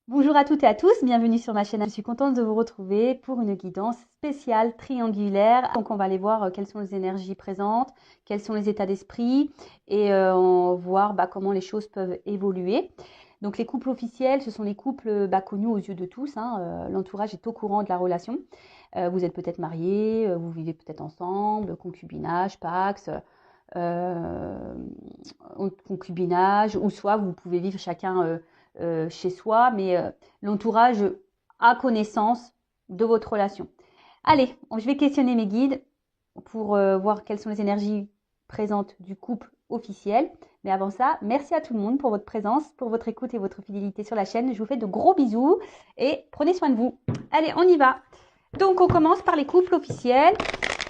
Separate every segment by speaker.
Speaker 1: Bonjour à toutes et à tous, bienvenue sur ma chaîne. Je suis contente de vous retrouver pour une guidance spéciale triangulaire. Donc on va aller voir quelles sont les énergies présentes, quels sont les états d'esprit et on va voir comment les choses peuvent évoluer. Donc les couples officiels, ce sont les couples connus aux yeux de tous. L'entourage est au courant de la relation. Vous êtes peut-être mariés, vous vivez peut-être ensemble, concubinage, pax, euh, concubinage, ou soit vous pouvez vivre chacun chez soi, mais l'entourage a connaissance de votre relation. Allez, je vais questionner mes guides pour voir quelles sont les énergies présentes du couple officiel. Mais avant ça, merci à tout le monde pour votre présence, pour votre écoute et votre fidélité sur la chaîne. Je vous fais de gros bisous et prenez soin de vous. Allez, on y va. Donc, on commence par les couples officiels.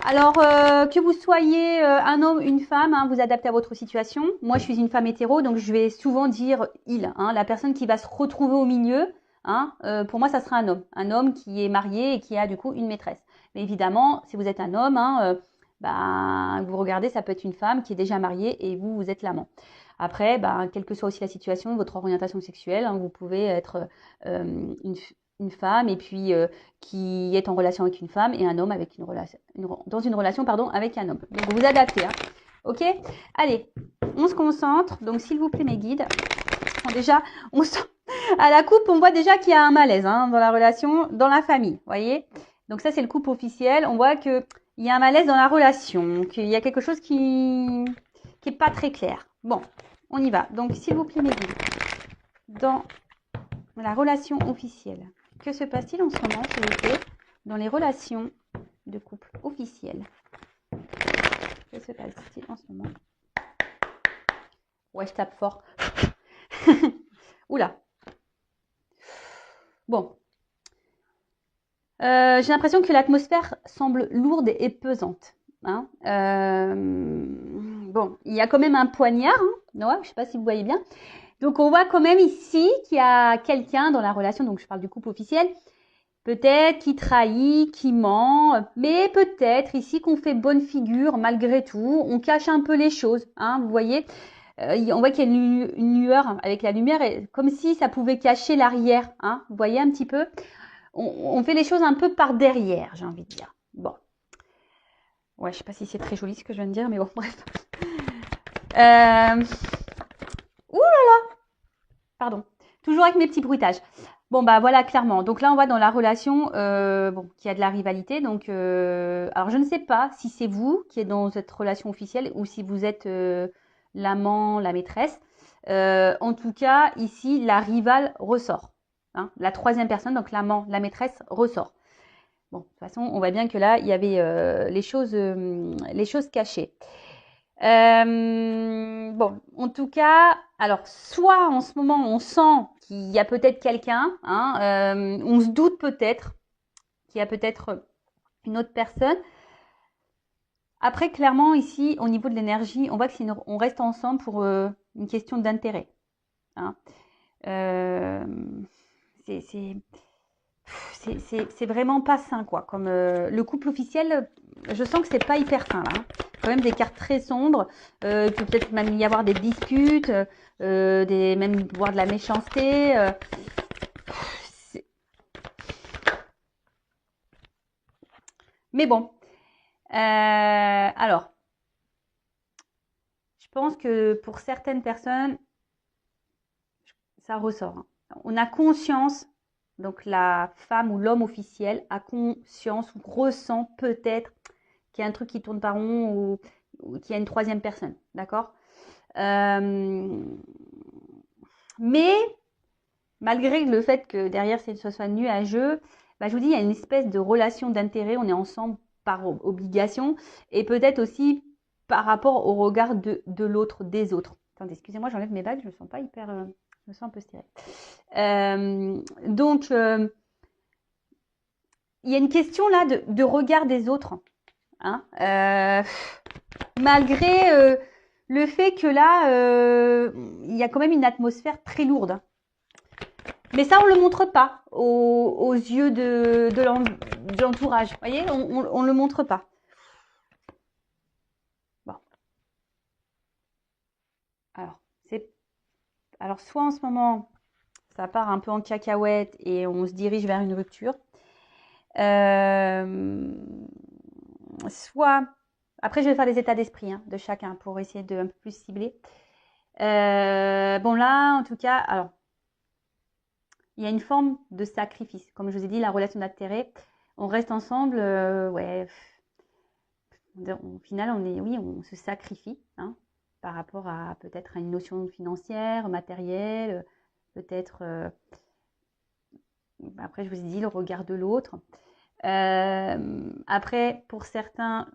Speaker 1: Alors, que vous soyez un homme, une femme, vous adaptez à votre situation. Moi, je suis une femme hétéro, donc je vais souvent dire il. La personne qui va se retrouver au milieu, pour moi, ça sera un homme. Un homme qui est marié et qui a du coup une maîtresse. Mais évidemment, si vous êtes un homme, vous regardez, ça peut être une femme qui est déjà mariée et vous êtes l'amant. Après, quelle que soit aussi la situation, votre orientation sexuelle, vous pouvez être une femme et puis qui est en relation avec une femme et un homme avec dans une relation avec un homme. Donc vous adaptez. Ok. Allez, on se concentre. Donc s'il vous plaît mes guides. Bon, déjà, on sent à la coupe, on voit déjà qu'il y a un malaise dans la relation, dans la famille. Voyez. Donc ça c'est le couple officiel. On voit que il y a un malaise dans la relation, qu'il y a quelque chose qui est pas très clair. Bon, on y va. Donc s'il vous plaît mes guides, dans la relation officielle. Que se passe-t-il en ce moment, s'il vous plaît, dans les relations de couple officielles? Que se passe-t-il en ce moment? Ouais, je tape fort. Oula. Bon. J'ai l'impression que l'atmosphère semble lourde et pesante. Bon, il y a quand même un poignard. Ouais, je ne sais pas si vous voyez bien. Donc, on voit quand même ici qu'il y a quelqu'un dans la relation, donc je parle du couple officiel, peut-être qui trahit, qui ment, mais peut-être ici qu'on fait bonne figure malgré tout, on cache un peu les choses, vous voyez. On voit qu'il y a une lueur avec la lumière, comme si ça pouvait cacher l'arrière, vous voyez un petit peu. On fait les choses un peu par derrière, j'ai envie de dire. Bon. Ouais, je sais pas si c'est très joli ce que je viens de dire, mais bon, bref. Ouh là là, pardon. Toujours avec mes petits bruitages. Bon, voilà, clairement. Donc là, on voit dans la relation qu'il y a de la rivalité. Donc, alors, je ne sais pas si c'est vous qui êtes dans cette relation officielle ou si vous êtes l'amant, la maîtresse. En tout cas, ici, la rivale ressort. La troisième personne, donc l'amant, la maîtresse, ressort. Bon, de toute façon, on voit bien que là, il y avait les choses cachées. Bon, en tout cas, alors soit en ce moment on sent qu'il y a peut-être quelqu'un, on se doute peut-être qu'il y a peut-être une autre personne. Après, clairement ici, au niveau de l'énergie, on voit que on reste ensemble pour une question d'intérêt. Euh, c'est vraiment pas sain quoi. Comme le couple officiel, je sens que c'est pas hyper sain là. Quand même des cartes très sombres. Il peut peut-être même y avoir des disputes, même voire de la méchanceté. Mais bon. Alors, je pense que pour certaines personnes, ça ressort. On a conscience, donc la femme ou l'homme officiel a conscience ou ressent peut-être qu'il y a un truc qui tourne pas rond ou qu'il y a une troisième personne, d'accord. Mais malgré le fait que derrière ce soit nuageux, je vous dis, il y a une espèce de relation d'intérêt, on est ensemble par obligation et peut-être aussi par rapport au regard de l'autre, des autres. Attendez, excusez-moi, j'enlève mes bagues, je me sens pas hyper... je me sens un peu stérile. Donc, il y a une question là de regard des autres. Malgré le fait que là, il y a quand même une atmosphère très lourde. Mais ça, on ne le montre pas aux yeux de l'entourage. Vous voyez, on ne le montre pas. Bon. Alors, soit en ce moment, ça part un peu en cacahuète et on se dirige vers une rupture. Soit, après je vais faire les états d'esprit hein, de chacun pour essayer de un peu plus cibler. Bon là, en tout cas, alors, il y a une forme de sacrifice. Comme je vous ai dit, la relation d'intérêt, on reste ensemble, ouais. Au final, on se sacrifie hein, par rapport à peut-être à une notion financière, matérielle, peut-être. Après, je vous ai dit le regard de l'autre. Après, pour certaines,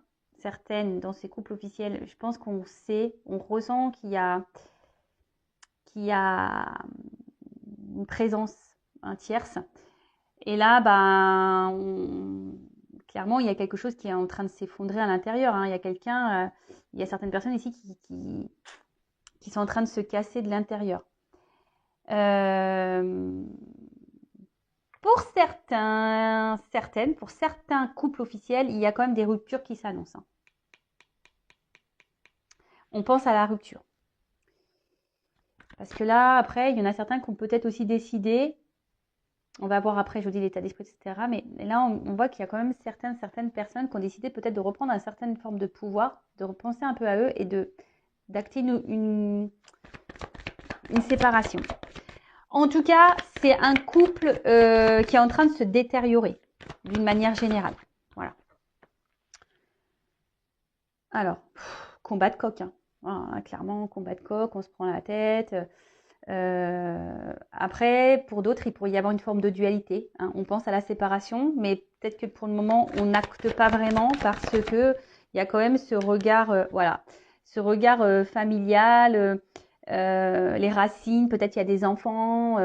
Speaker 1: dans ces couples officiels, je pense qu'on sait, on ressent qu'il y a une présence tierce. Et là, clairement, il y a quelque chose qui est en train de s'effondrer à l'intérieur. Hein. Il y a il y a certaines personnes ici qui sont en train de se casser de l'intérieur. Pour certains couples officiels, il y a quand même des ruptures qui s'annoncent. Hein. On pense à la rupture. Parce que là, après, il y en a certains qui ont peut-être aussi décidé, on va voir après, je vous dis l'état d'esprit, etc. Mais là, on voit qu'il y a quand même certaines personnes qui ont décidé peut-être de reprendre une certaine forme de pouvoir, de repenser un peu à eux et d'acter une séparation. En tout cas, c'est un couple qui est en train de se détériorer d'une manière générale. Voilà. Alors, combat de coq. Hein. Voilà, clairement, combat de coq, on se prend la tête. Après, pour d'autres, il pourrait y avoir une forme de dualité. Hein. On pense à la séparation, mais peut-être que pour le moment, on n'acte pas vraiment parce que il y a quand même ce regard, voilà, ce regard familial, les racines. Peut-être il y a des enfants.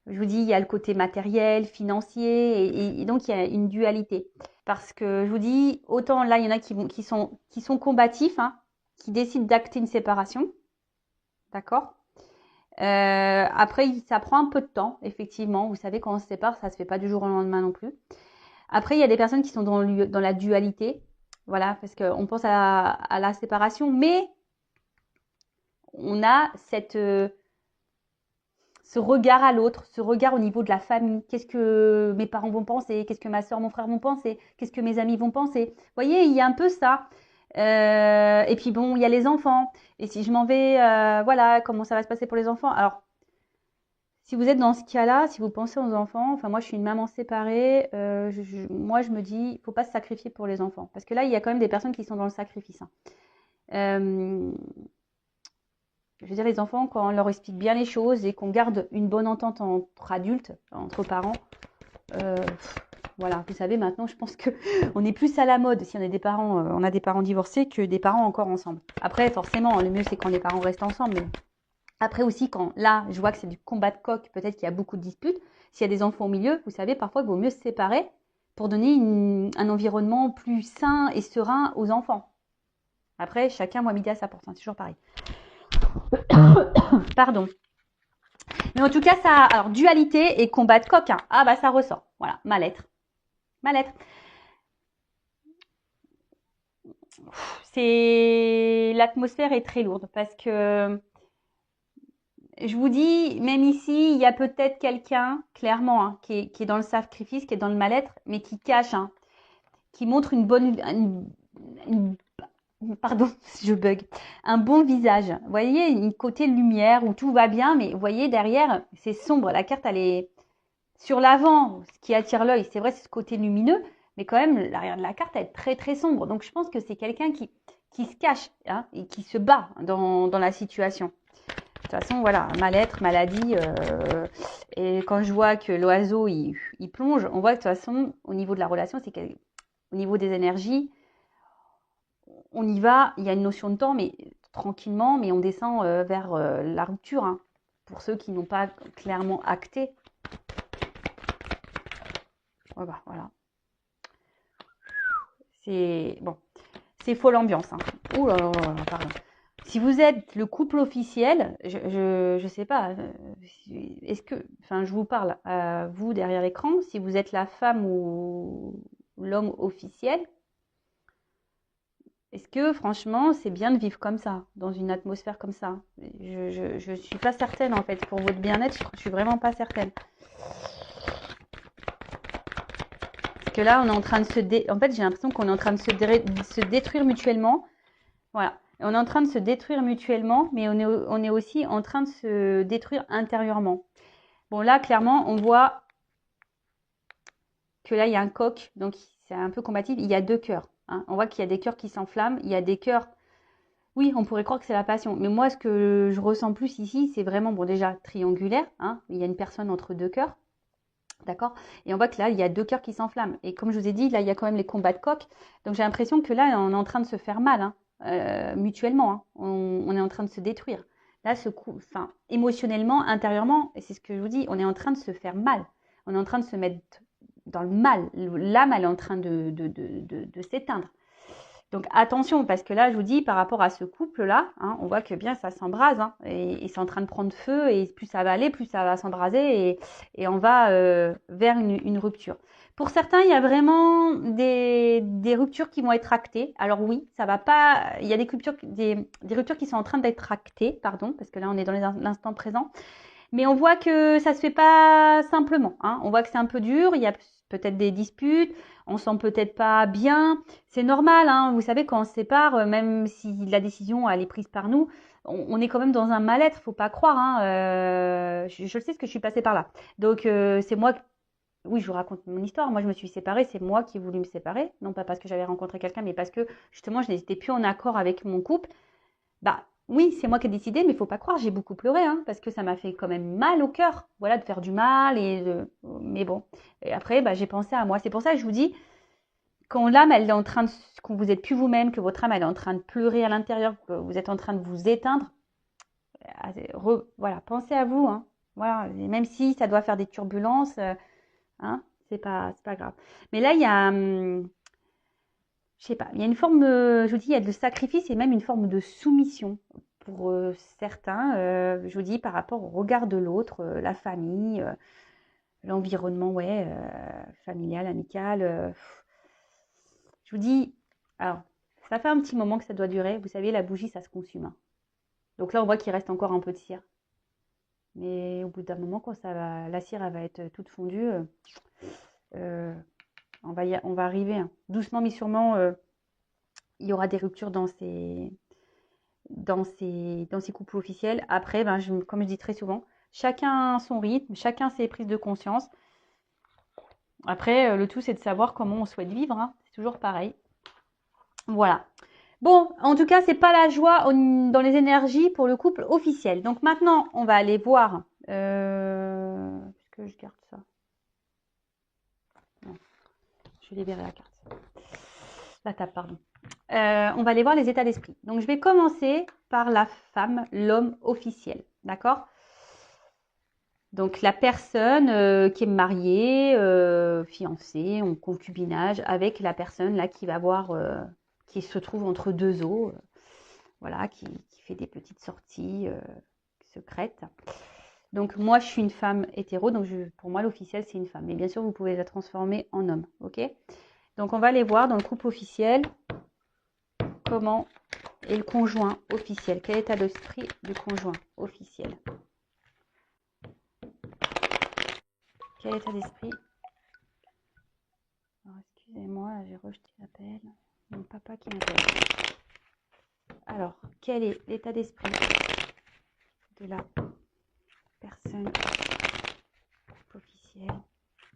Speaker 1: Je vous dis, il y a le côté matériel, financier, et donc il y a une dualité. Parce que je vous dis, autant là, il y en a qui sont combatifs, hein, qui décident d'acter une séparation, d'accord. Après, ça prend un peu de temps, effectivement. Vous savez, quand on se sépare, ça se fait pas du jour au lendemain non plus. Après, il y a des personnes qui sont dans la dualité, voilà, parce qu'on pense à la séparation, mais on a ce regard à l'autre, ce regard au niveau de la famille. Qu'est-ce que mes parents vont penser? Qu'est-ce que ma soeur, mon frère vont penser? Qu'est-ce que mes amis vont penser? Vous voyez, il y a un peu ça. Et puis bon, il y a les enfants. Et si je m'en vais, voilà, comment ça va se passer pour les enfants? Alors, si vous êtes dans ce cas-là, si vous pensez aux enfants, enfin moi je suis une maman séparée, moi je me dis, il ne faut pas se sacrifier pour les enfants. Parce que là, il y a quand même des personnes qui sont dans le sacrifice. Hein. Je veux dire, les enfants, quand on leur explique bien les choses et qu'on garde une bonne entente entre adultes, entre parents, voilà, vous savez, maintenant, je pense qu'on est plus à la mode si on a des parents divorcés que des parents encore ensemble. Après, forcément, le mieux, c'est quand les parents restent ensemble. Mais après aussi, quand là, je vois que c'est du combat de coq, peut-être qu'il y a beaucoup de disputes. S'il y a des enfants au milieu, vous savez, parfois, il vaut mieux se séparer pour donner un environnement plus sain et serein aux enfants. Après, chacun voit midi à sa porte, hein, c'est toujours pareil. Pardon. Mais en tout cas, ça, alors dualité et combat de coq, hein. Ah bah ça ressort. Voilà, mal-être. Mal-être. L'atmosphère est très lourde parce que je vous dis, même ici, il y a peut-être quelqu'un, clairement, hein, qui est dans le sacrifice, qui est dans le mal-être, mais qui cache, hein, qui montre pardon, je bug, un bon visage. Vous voyez, une côté lumière où tout va bien, mais vous voyez, derrière, c'est sombre. La carte, elle est sur l'avant, ce qui attire l'œil. C'est vrai, c'est ce côté lumineux, mais quand même, l'arrière de la carte, elle est très, très sombre. Donc, je pense que c'est quelqu'un qui se cache hein, et qui se bat dans la situation. De toute façon, voilà, mal-être, maladie. Et quand je vois que l'oiseau, il plonge, on voit que de toute façon, au niveau de la relation, c'est qu'au niveau des énergies, on y va, il y a une notion de temps, mais tranquillement, mais on descend vers la rupture. Hein, pour ceux qui n'ont pas clairement acté. Voilà. C'est bon, c'est folle ambiance. Hein. Ouh là là là, pardon. Si vous êtes le couple officiel, je sais pas, est-ce que, enfin, je vous parle à vous derrière l'écran, si vous êtes la femme ou l'homme officiel, Est-ce que franchement, c'est bien de vivre comme ça, dans une atmosphère comme ça? Je suis pas certaine en fait. Pour votre bien-être, je suis vraiment pas certaine. Parce que là, on est en train de en fait, j'ai l'impression qu'on est en train de se détruire mutuellement. Voilà. On est en train de se détruire mutuellement, mais on est aussi en train de se détruire intérieurement. Bon, là, clairement, on voit que là, il y a un coq, donc c'est un peu combatif. Il y a deux cœurs. Hein. On voit qu'il y a des cœurs qui s'enflamment. Il y a des cœurs. Oui, on pourrait croire que c'est la passion. Mais moi, ce que je ressens plus ici, c'est vraiment, bon, déjà, triangulaire. Hein. Il y a une personne entre deux cœurs. D'accord? Et on voit que là, il y a deux cœurs qui s'enflamment. Et comme je vous ai dit, là, il y a quand même les combats de coq. Donc j'ai l'impression que là, on est en train de se faire mal, hein, mutuellement. Hein. On est en train de se détruire. Là, enfin, émotionnellement, intérieurement, et c'est ce que je vous dis, on est en train de se faire mal. On est en train de se mettre dans le mal. L'âme, elle est en train de s'éteindre. Donc attention, parce que là, je vous dis, par rapport à ce couple-là, hein, on voit que bien ça s'embrase, hein, et c'est en train de prendre feu, et plus ça va aller, plus ça va s'embraser, et on va vers une rupture. Pour certains, il y a vraiment des ruptures qui vont être actées. Alors oui, ça va pas. Il y a des ruptures qui sont en train d'être actées, pardon, parce que là, on est dans l'instant présent. Mais on voit que ça se fait pas simplement. Hein. On voit que c'est un peu dur. Il y a peut-être des disputes. On sent peut-être pas bien. C'est normal. Hein. Vous savez, quand on se sépare, même si la décision elle est prise par nous, on est quand même dans un mal-être. Faut pas croire. Hein. Je le sais, parce que je suis passée par là. Donc c'est moi. Oui, je vous raconte mon histoire. Moi, je me suis séparée. C'est moi qui ai voulu me séparer. Non pas parce que j'avais rencontré quelqu'un, mais parce que justement, je n'étais plus en accord avec mon couple. Bah oui, c'est moi qui ai décidé, mais il faut pas croire, j'ai beaucoup pleuré, hein, parce que ça m'a fait quand même mal au cœur, voilà, de faire du mal mais bon. Et après, bah, j'ai pensé à moi. C'est pour ça que je vous dis, quand l'âme, elle est en train de, quand vous êtes plus vous-même, que votre âme, elle est en train de pleurer à l'intérieur, que vous êtes en train de vous éteindre, voilà, pensez à vous, hein. Voilà, et même si ça doit faire des turbulences, hein, c'est pas grave. Mais là, il y a, je sais pas, il y a une forme, je vous dis, il y a de sacrifice et même une forme de soumission pour certains, je vous dis, par rapport au regard de l'autre, la famille, l'environnement, ouais, familial, amical. Je vous dis, alors, ça fait un petit moment que ça doit durer. Vous savez, la bougie, ça se consume. Hein. Donc là, on voit qu'il reste encore un peu de cire. Mais au bout d'un moment, quand la cire elle va être toute fondue, on va arriver. Hein. Doucement mais sûrement, il y aura des ruptures dans ces couples officiels. Après, ben, comme je dis très souvent, chacun son rythme, chacun ses prises de conscience. Après, le tout, c'est de savoir comment on souhaite vivre. Hein. C'est toujours pareil. Voilà. Bon, en tout cas, c'est pas la joie dans les énergies pour le couple officiel. Donc maintenant, on va aller voir. Est-ce que je garde ça? Non, je libérer la carte. La table, pardon. On va aller voir les états d'esprit. Donc, je vais commencer par la femme, l'homme officiel. D'accord? Donc, la personne qui est mariée, fiancée, en concubinage, avec la personne là qui va voir, qui se trouve entre deux eaux, voilà, qui fait des petites sorties secrètes. Donc, moi, je suis une femme hétéro, donc pour moi, l'officiel, c'est une femme. Mais bien sûr, vous pouvez la transformer en homme, ok? Donc, on va aller voir dans le couple officiel comment est le conjoint officiel. Quel état d'esprit du conjoint officiel? Quel état d'esprit? Alors, excusez-moi, j'ai rejeté l'appel. Mon papa qui m'appelle. Alors, quel est l'état d'esprit de la personne officielle,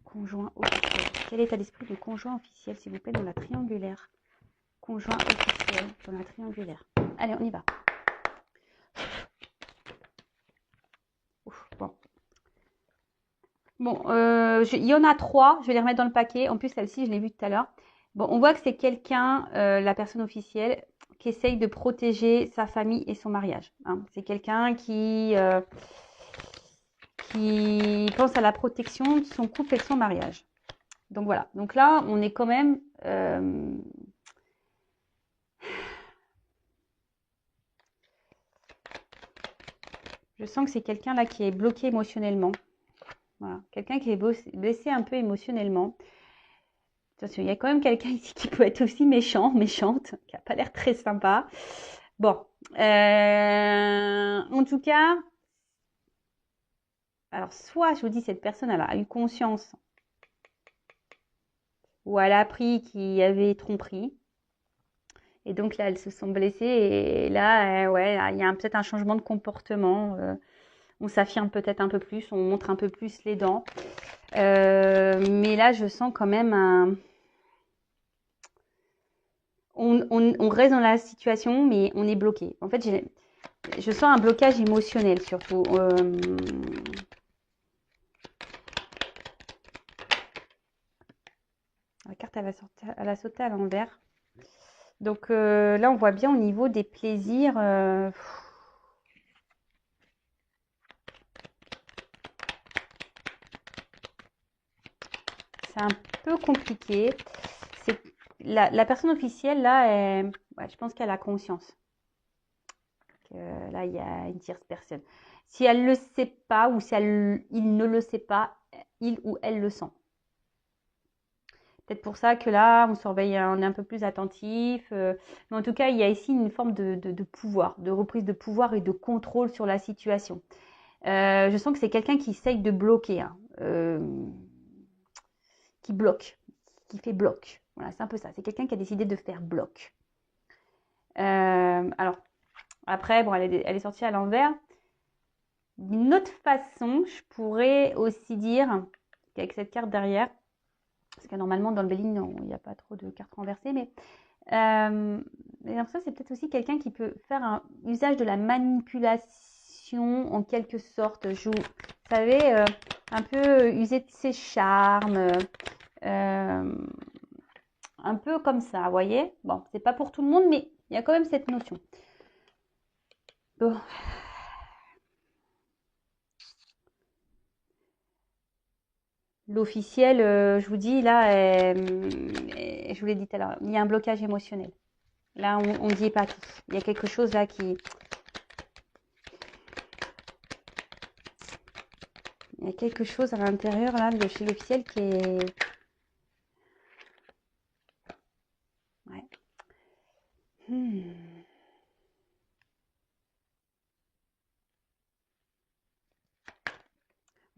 Speaker 1: conjoint officiel? Quel est l'état d'esprit du conjoint officiel, s'il vous plaît, dans la triangulaire? Conjoint officiel dans la triangulaire. Allez, on y va. Ouf, bon. Bon, il y en a trois. Je vais les remettre dans le paquet. En plus, celle-ci, je l'ai vue tout à l'heure. Bon, on voit que c'est quelqu'un, la personne officielle, qui essaye de protéger sa famille et son mariage. Hein. C'est quelqu'un qui pense à la protection de son couple et de son mariage. Donc voilà. Donc là, on est quand même... je sens que c'est quelqu'un là qui est bloqué émotionnellement. Voilà. Quelqu'un qui est blessé un peu émotionnellement. Attention, il y a quand même quelqu'un ici qui peut être aussi méchant, méchante, qui n'a pas l'air très sympa. Bon, en tout cas, alors soit je vous dis cette personne elle a eu conscience ou elle a appris qu'il y avait tromperie et donc là elles se sont blessées et là ouais il y a peut-être un changement de comportement. On s'affirme peut-être un peu plus, on montre un peu plus les dents. Mais là je sens quand même on reste dans la situation mais on est bloqué. En fait je sens un blocage émotionnel surtout. La carte, elle a sauté à l'envers. Donc là, on voit bien au niveau des plaisirs. C'est un peu compliqué. C'est la personne officielle, là, ouais, je pense qu'elle a conscience. Là, il y a une tierce personne. Si elle ne le sait pas ou si il ne le sait pas, il ou elle le sent. Peut-être pour ça que là, on surveille, on est un peu plus attentif. Mais en tout cas, il y a ici une forme de pouvoir, de reprise de pouvoir et de contrôle sur la situation. Je sens que c'est quelqu'un qui essaye de bloquer, hein, qui bloque, qui fait bloc. Voilà, c'est un peu ça. C'est quelqu'un qui a décidé de faire bloc. Alors, après, bon, elle est sortie à l'envers. D'une autre façon, je pourrais aussi dire qu'avec cette carte derrière, parce que normalement dans le Béline, il n'y a pas trop de cartes renversées, mais ça c'est peut-être aussi quelqu'un qui peut faire un usage de la manipulation en quelque sorte. Vous savez, un peu user de ses charmes, un peu comme ça, vous voyez. Bon, c'est pas pour tout le monde, mais il y a quand même cette notion. Bon. L'officiel, je vous dis, là, je vous l'ai dit tout à l'heure, il y a un blocage émotionnel. Là, on ne dit pas tout. Il y a quelque chose là qui... Il y a quelque chose à l'intérieur là de chez l'officiel qui est... Ouais.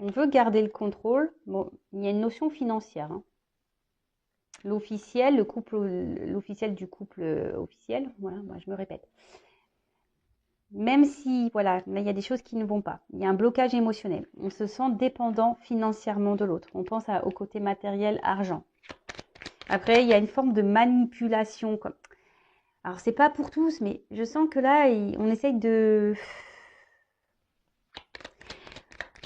Speaker 1: On veut garder le contrôle. Bon, il y a une notion financière. Hein. L'officiel, l'officiel du couple officiel, voilà, moi je me répète. Même si, voilà, là, il y a des choses qui ne vont pas. Il y a un blocage émotionnel. On se sent dépendant financièrement de l'autre. On pense au côté matériel, argent. Après, il y a une forme de manipulation. Alors, c'est pas pour tous, mais je sens que là, on essaye de...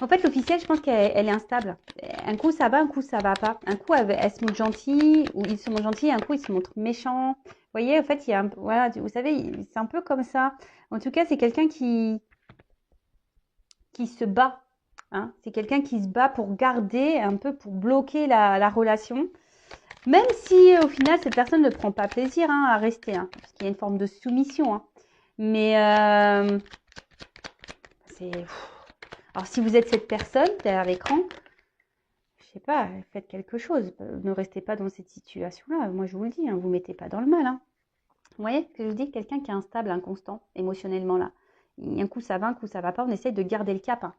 Speaker 1: En fait, l'officiel, je pense qu'elle est instable. Un coup, ça va, un coup, ça va pas. Un coup, elle se montre gentille, ou ils se montrent gentils, un coup, ils se montrent méchants. Vous voyez, en fait, il y a voilà, vous savez, c'est un peu comme ça. En tout cas, c'est quelqu'un qui se bat. Hein. C'est quelqu'un qui se bat pour garder, un peu pour bloquer la relation. Même si, au final, cette personne ne prend pas plaisir hein, à rester. Hein, parce qu'il y a une forme de soumission. Hein. Mais c'est... Alors, si vous êtes cette personne derrière l'écran, je sais pas, faites quelque chose. Ne restez pas dans cette situation-là. Moi, je vous le dis, hein, vous ne mettez pas dans le mal. Hein. Vous voyez ce que je vous dis? Quelqu'un qui est instable, inconstant, émotionnellement, là. Un coup, ça va, un coup, ça va pas. On essaye de garder le cap. Hein.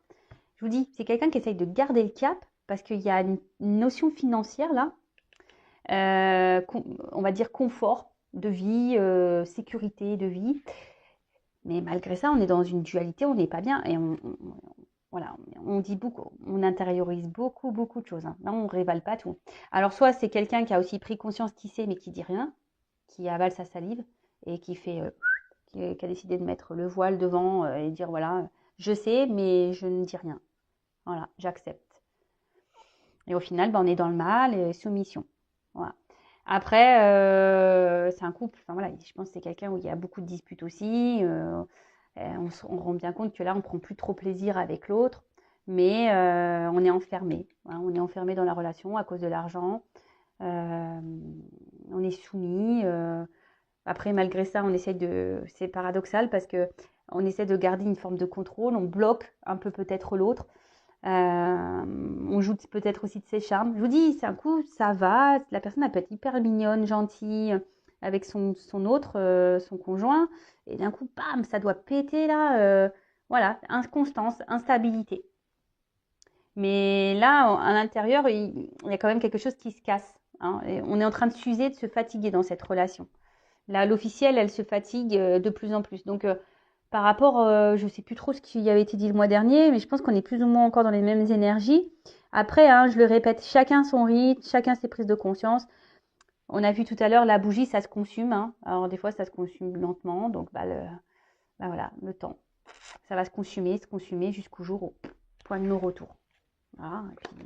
Speaker 1: Je vous dis, c'est quelqu'un qui essaye de garder le cap parce qu'il y a une notion financière, là. On va dire confort de vie, sécurité de vie. Mais malgré ça, on est dans une dualité, on n'est pas bien. Et voilà, on dit beaucoup, on intériorise beaucoup, beaucoup de choses. Hein. Là, on ne révèle pas tout. Alors, soit c'est quelqu'un qui a aussi pris conscience qui sait, mais qui dit rien, qui avale sa salive et qui fait, qui a décidé de mettre le voile devant et dire voilà, je sais, mais je ne dis rien. Voilà, j'accepte. Et au final, on est dans le mal et soumission. Voilà. Après, c'est un couple. Enfin voilà, je pense que c'est quelqu'un où il y a beaucoup de disputes aussi. On rend bien compte que là, on prend plus trop plaisir avec l'autre, mais on est enfermé. Voilà, on est enfermé dans la relation à cause de l'argent. On est soumis. Après, malgré ça, on essaie de. C'est paradoxal parce que on essaie de garder une forme de contrôle. On bloque un peu peut-être l'autre. On joue peut-être aussi de ses charmes. Je vous dis, c'est un coup, ça va. La personne, elle peut être hyper mignonne, gentille, avec son autre, son conjoint. Et d'un coup, bam, ça doit péter là. Voilà, inconstance, instabilité. Mais là, à l'intérieur, il y a quand même quelque chose qui se casse. Hein, et on est en train de s'user, de se fatiguer dans cette relation. Là, l'officielle, elle se fatigue de plus en plus. Donc, par rapport, je ne sais plus trop ce qui avait été dit le mois dernier, mais je pense qu'on est plus ou moins encore dans les mêmes énergies. Après, hein, je le répète, chacun son rythme, chacun ses prises de conscience. On a vu tout à l'heure, la bougie, ça se consume. Hein. Alors, des fois, ça se consume lentement. Donc, voilà, le temps. Ça va se consumer jusqu'au jour au point de non-retour. Voilà. Et puis,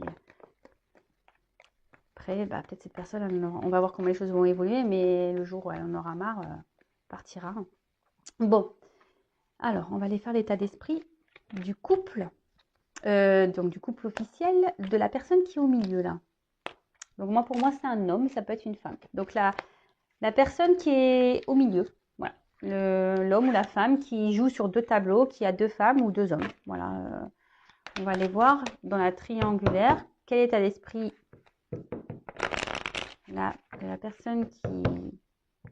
Speaker 1: après, peut-être cette personne, on va voir comment les choses vont évoluer, mais le jour où elle en aura marre, partira. Bon, alors, on va aller faire l'état d'esprit du couple. Donc, du couple officiel de la personne qui est au milieu, là. Donc, pour moi, c'est un homme, mais ça peut être une femme. Donc, la personne qui est au milieu, voilà. L'homme ou la femme qui joue sur 2 tableaux, qui a 2 femmes ou 2 hommes. Voilà. On va aller voir dans la triangulaire quel est l'état d'esprit de la personne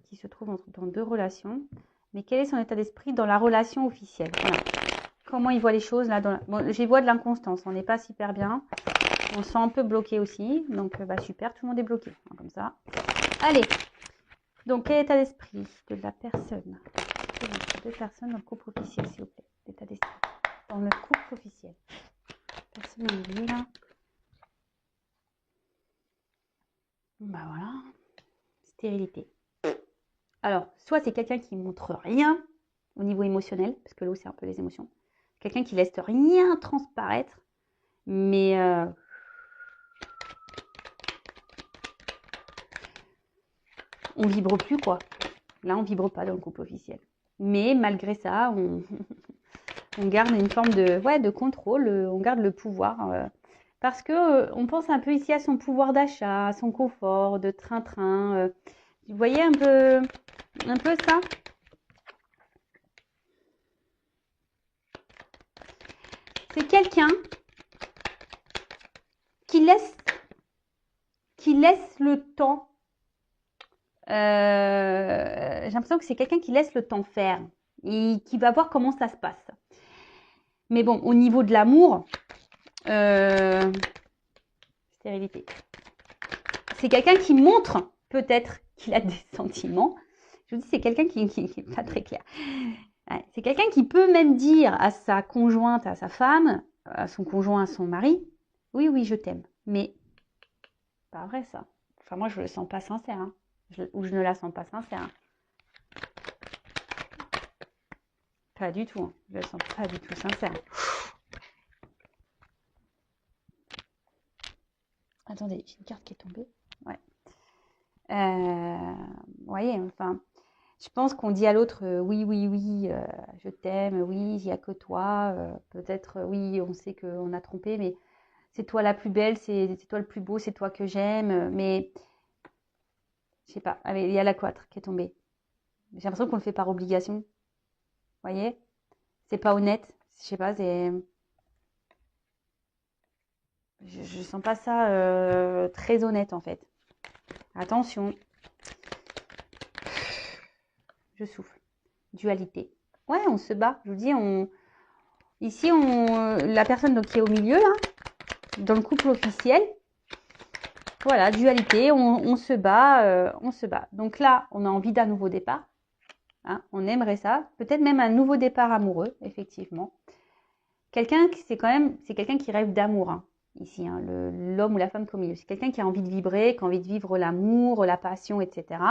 Speaker 1: qui se trouve dans 2 relations. Mais quel est son état d'esprit dans la relation officielle? Voilà. Comment il voit les choses là Bon, j'y vois de l'inconstance, on n'est pas super bien. On se sent un peu bloqué aussi. Donc, super, tout le monde est bloqué. Hein, comme ça. Allez. Donc, quel est l'état d'esprit de la personne? 2 personnes dans le couple officiel, s'il vous plaît. L'état d'esprit dans le couple officiel. Personne au milieu là. Voilà. Stérilité. Alors, soit c'est quelqu'un qui montre rien au niveau émotionnel, parce que l'eau, c'est un peu les émotions. Quelqu'un qui laisse rien transparaître, mais on vibre plus, quoi. Là, on vibre pas dans le couple officiel. Mais malgré ça, on garde une forme de contrôle, on garde le pouvoir. Parce que on pense un peu ici à son pouvoir d'achat, à son confort, de train-train. Vous voyez un peu ça? C'est quelqu'un qui laisse le temps. J'ai l'impression que c'est quelqu'un qui laisse le temps faire et qui va voir comment ça se passe. Mais bon, au niveau de l'amour, stérilité. C'est quelqu'un qui montre peut-être qu'il a des sentiments. Je vous dis, c'est quelqu'un qui n'est pas très clair. Ouais, c'est quelqu'un qui peut même dire à sa conjointe, à sa femme, à son conjoint, à son mari, oui, oui, je t'aime. Mais pas vrai ça. Enfin, moi, je ne le sens pas sincère. Hein. Ou je ne la sens pas sincère. Hein. Pas du tout. Hein. Je ne la sens pas du tout sincère. Attendez, j'ai une carte qui est tombée. Ouais. Vous voyez, enfin, je pense qu'on dit à l'autre oui, oui, oui, je t'aime, oui, il n'y a que toi. Peut-être, oui, on sait qu'on a trompé, mais c'est toi la plus belle, c'est toi le plus beau, c'est toi que j'aime. Mais, je sais pas, il y a la 4 qui est tombée. J'ai l'impression qu'on le fait par obligation. Vous voyez? C'est pas honnête. Je sais pas, c'est. Je sens pas ça très honnête en fait. Attention. Je souffle. Dualité. Ouais, on se bat. Je vous dis, ici, la personne donc, qui est au milieu, là, dans le couple officiel, voilà, dualité, on se bat, on se bat. Donc là, on a envie d'un nouveau départ. Hein, on aimerait ça. Peut-être même un nouveau départ amoureux, effectivement. Quelqu'un, c'est quelqu'un qui rêve d'amour, hein, ici, hein, l'homme ou la femme qui est au milieu. C'est quelqu'un qui a envie de vibrer, qui a envie de vivre l'amour, la passion, etc.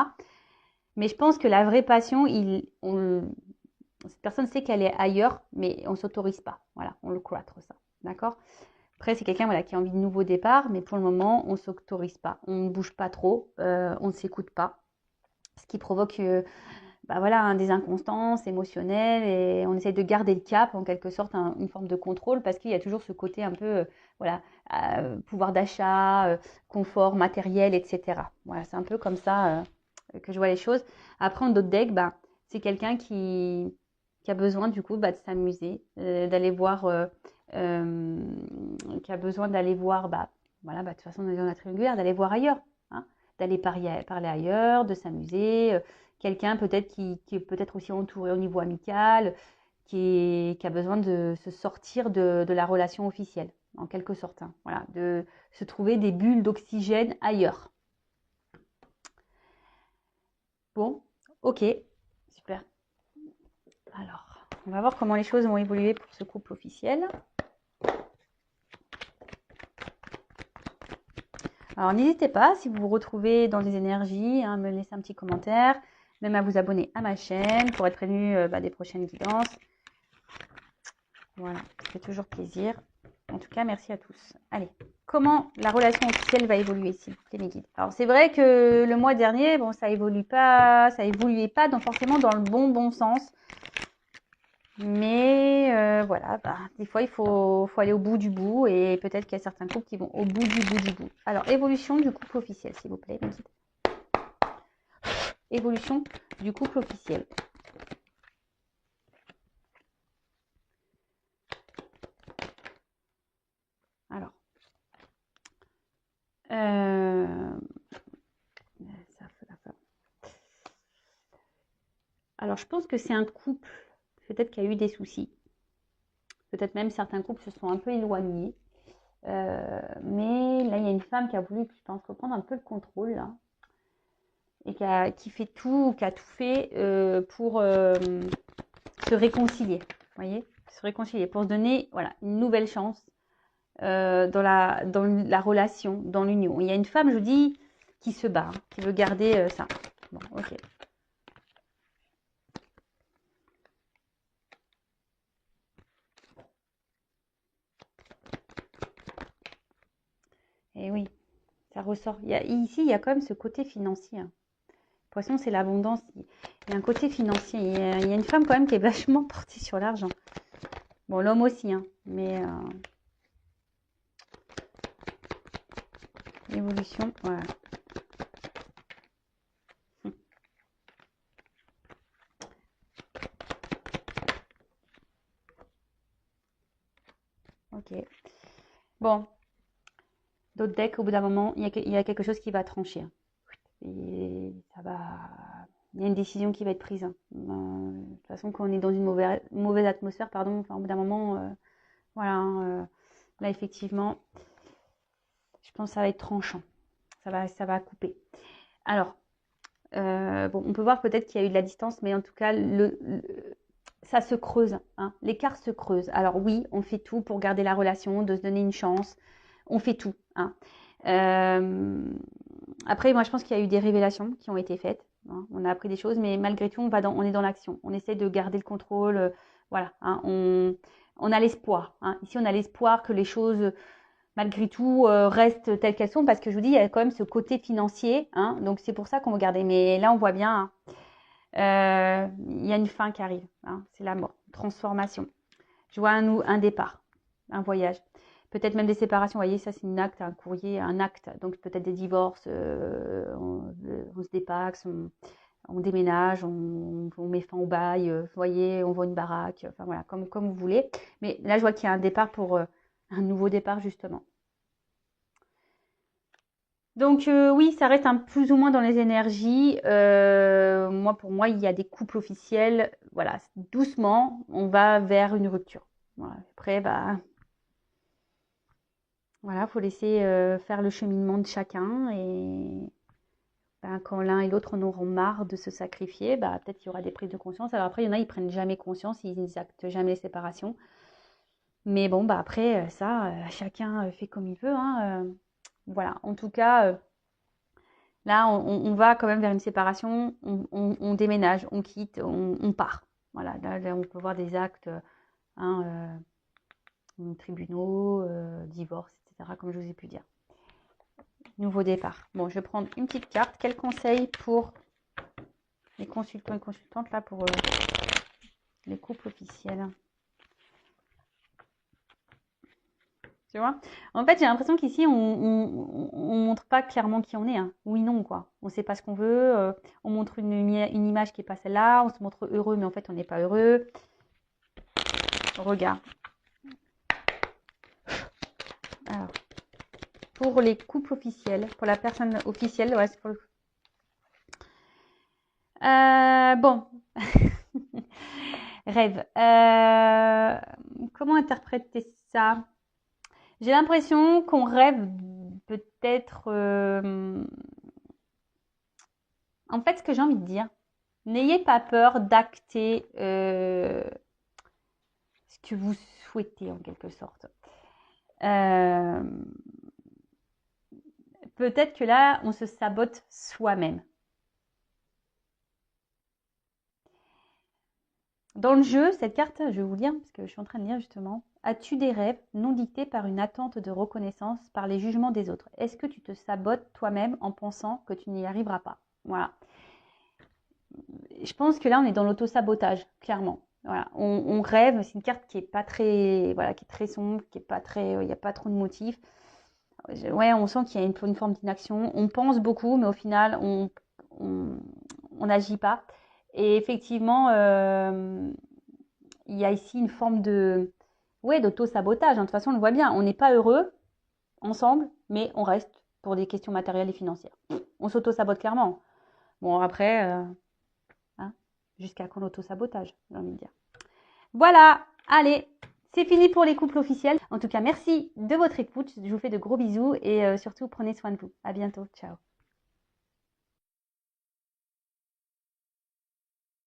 Speaker 1: Mais je pense que la vraie passion, cette personne sait qu'elle est ailleurs, mais on ne s'autorise pas. Voilà, on le cloître ça. D'accord? Après, c'est quelqu'un qui a envie de nouveau départ, mais pour le moment, on ne s'autorise pas. On ne bouge pas trop, on ne s'écoute pas. Ce qui provoque des inconstances émotionnelles et on essaye de garder le cap, en quelque sorte, une forme de contrôle, parce qu'il y a toujours ce côté un peu, pouvoir d'achat, confort matériel, etc. Voilà, c'est un peu comme ça que je vois les choses. Après, en d'autres decks, c'est quelqu'un qui a besoin du coup de s'amuser, d'aller voir qui a besoin d'aller voir, voilà, de toute façon, on est dans la triangulaire, d'aller voir ailleurs, hein, d'aller parler ailleurs, de s'amuser. Quelqu'un peut-être qui est peut-être aussi entouré au niveau amical, qui a besoin de se sortir de la relation officielle, en quelque sorte. Hein, voilà, de se trouver des bulles d'oxygène ailleurs. Bon, ok, super. Alors, on va voir comment les choses vont évoluer pour ce couple officiel. Alors, n'hésitez pas, si vous vous retrouvez dans des énergies, à me laisser un petit commentaire, même à vous abonner à ma chaîne pour être prévenu des prochaines guidances. Voilà, ça fait toujours plaisir. En tout cas, merci à tous. Allez, comment la relation officielle va évoluer, s'il vous plaît, mes guides? Alors, c'est vrai que le mois dernier, bon, ça évoluait pas forcément dans le bon sens. Mais voilà, des fois, il faut aller au bout du bout. Et peut-être qu'il y a certains couples qui vont au bout du bout. Alors, évolution du couple officiel, s'il vous plaît, mes guides. Évolution du couple officiel. Alors, alors, je pense que c'est un couple, peut-être qu'il y a eu des soucis. Peut-être même certains couples se sont un peu éloignés. Mais là, il y a une femme qui a voulu, je pense, reprendre un peu le contrôle, là. Et qui fait tout, qui a tout fait pour se réconcilier. Vous voyez, se réconcilier, pour se donner, voilà, une nouvelle chance dans la relation, dans l'union. Il y a une femme, je vous dis, qui se bat, hein, qui veut garder ça. Bon, ok. Et oui, ça ressort. Ici, il y a quand même ce côté financier. Hein. Poisson, c'est l'abondance. Il y a un côté financier. Il y a une femme quand même qui est vachement portée sur l'argent. Bon, l'homme aussi, hein, mais l'évolution, voilà. Ok. Bon, d'autres decks, au bout d'un moment, il y a quelque chose qui va trancher. Et ça va... Il y a une décision qui va être prise. Hein. De toute façon, quand on est dans une mauvaise atmosphère, pardon, enfin, au bout d'un moment, voilà, hein, là, effectivement, je pense que ça va être tranchant. Ça va couper. Alors, bon, on peut voir peut-être qu'il y a eu de la distance, mais en tout cas, ça se creuse. Hein. L'écart se creuse. Alors oui, on fait tout pour garder la relation, de se donner une chance. On fait tout. Hein. Après, moi, je pense qu'il y a eu des révélations qui ont été faites. Hein. On a appris des choses, mais malgré tout, on est dans l'action. On essaie de garder le contrôle. Voilà. Hein. On a l'espoir. Hein. Ici, on a l'espoir que les choses, malgré tout, restent telles qu'elles sont, parce que je vous dis, il y a quand même ce côté financier. Hein. Donc, c'est pour ça qu'on va garder. Mais là, on voit bien, hein, il y a une fin qui arrive. Hein. C'est la mort, transformation. Je vois un départ, un voyage. Peut-être même des séparations, vous voyez, ça c'est un acte, un courrier, un acte. Donc peut-être des divorces, on se dépaxe, on déménage, on met fin au bail, vous voyez, on vend une baraque, enfin voilà, comme vous voulez. Mais là, je vois qu'il y a un départ pour un nouveau départ, justement. Donc oui, ça reste un plus ou moins dans les énergies. Pour moi, il y a des couples officiels. Voilà, doucement, on va vers une rupture. Voilà. Après, voilà, faut laisser faire le cheminement de chacun et quand l'un et l'autre en auront marre de se sacrifier, peut-être qu'il y aura des prises de conscience. Alors après, il y en a, ils prennent jamais conscience, ils n'actent jamais les séparations. Mais bon, après, ça, chacun fait comme il veut. Hein, voilà, en tout cas, là, on va quand même vers une séparation, on déménage, on quitte, on part. Voilà, là, on peut voir des actes, hein, tribunaux, divorce, etc., comme je vous ai pu dire. Nouveau départ. Bon, je vais prendre une petite carte. Quel conseil pour les consultants et consultantes, là, pour les couples officiels? Tu vois? En fait, j'ai l'impression qu'ici, on montre pas clairement qui on est. Hein. Oui, non, quoi. On sait pas ce qu'on veut. On montre une image qui est pas celle-là. On se montre heureux, mais en fait, on n'est pas heureux. Regarde. Alors, pour les couples officiels, pour la personne officielle, ouais, c'est pour le... Bon, rêve. Comment interpréter ça? J'ai l'impression qu'on rêve peut-être... En fait, ce que j'ai envie de dire, n'ayez pas peur d'acter ce que vous souhaitez en quelque sorte. Peut-être que là, on se sabote soi-même. Dans le jeu, cette carte, je vais vous lire parce que je suis en train de lire justement. As-tu des rêves non dictés par une attente de reconnaissance, par les jugements des autres? Est-ce que tu te sabotes toi-même en pensant que tu n'y arriveras pas? Voilà. Je pense que là, on est dans l'auto-sabotage, clairement. Voilà. On rêve, c'est une carte qui est pas très, voilà, qui est très sombre, qui est pas très, il n'y a pas trop de motifs. Ouais, on sent qu'il y a une forme d'inaction. On pense beaucoup, mais au final, on n'agit pas. Et effectivement, il y a ici une forme de, ouais, d'auto-sabotage. De toute façon, on le voit bien. On n'est pas heureux ensemble, mais on reste pour des questions matérielles et financières. On s'auto-sabote clairement. Bon, après, hein, jusqu'à quand l'auto-sabotage, j'ai envie de dire. Voilà, allez, c'est fini pour les couples officiels. En tout cas, merci de votre écoute. Je vous fais de gros bisous et surtout, prenez soin de vous. À bientôt. Ciao.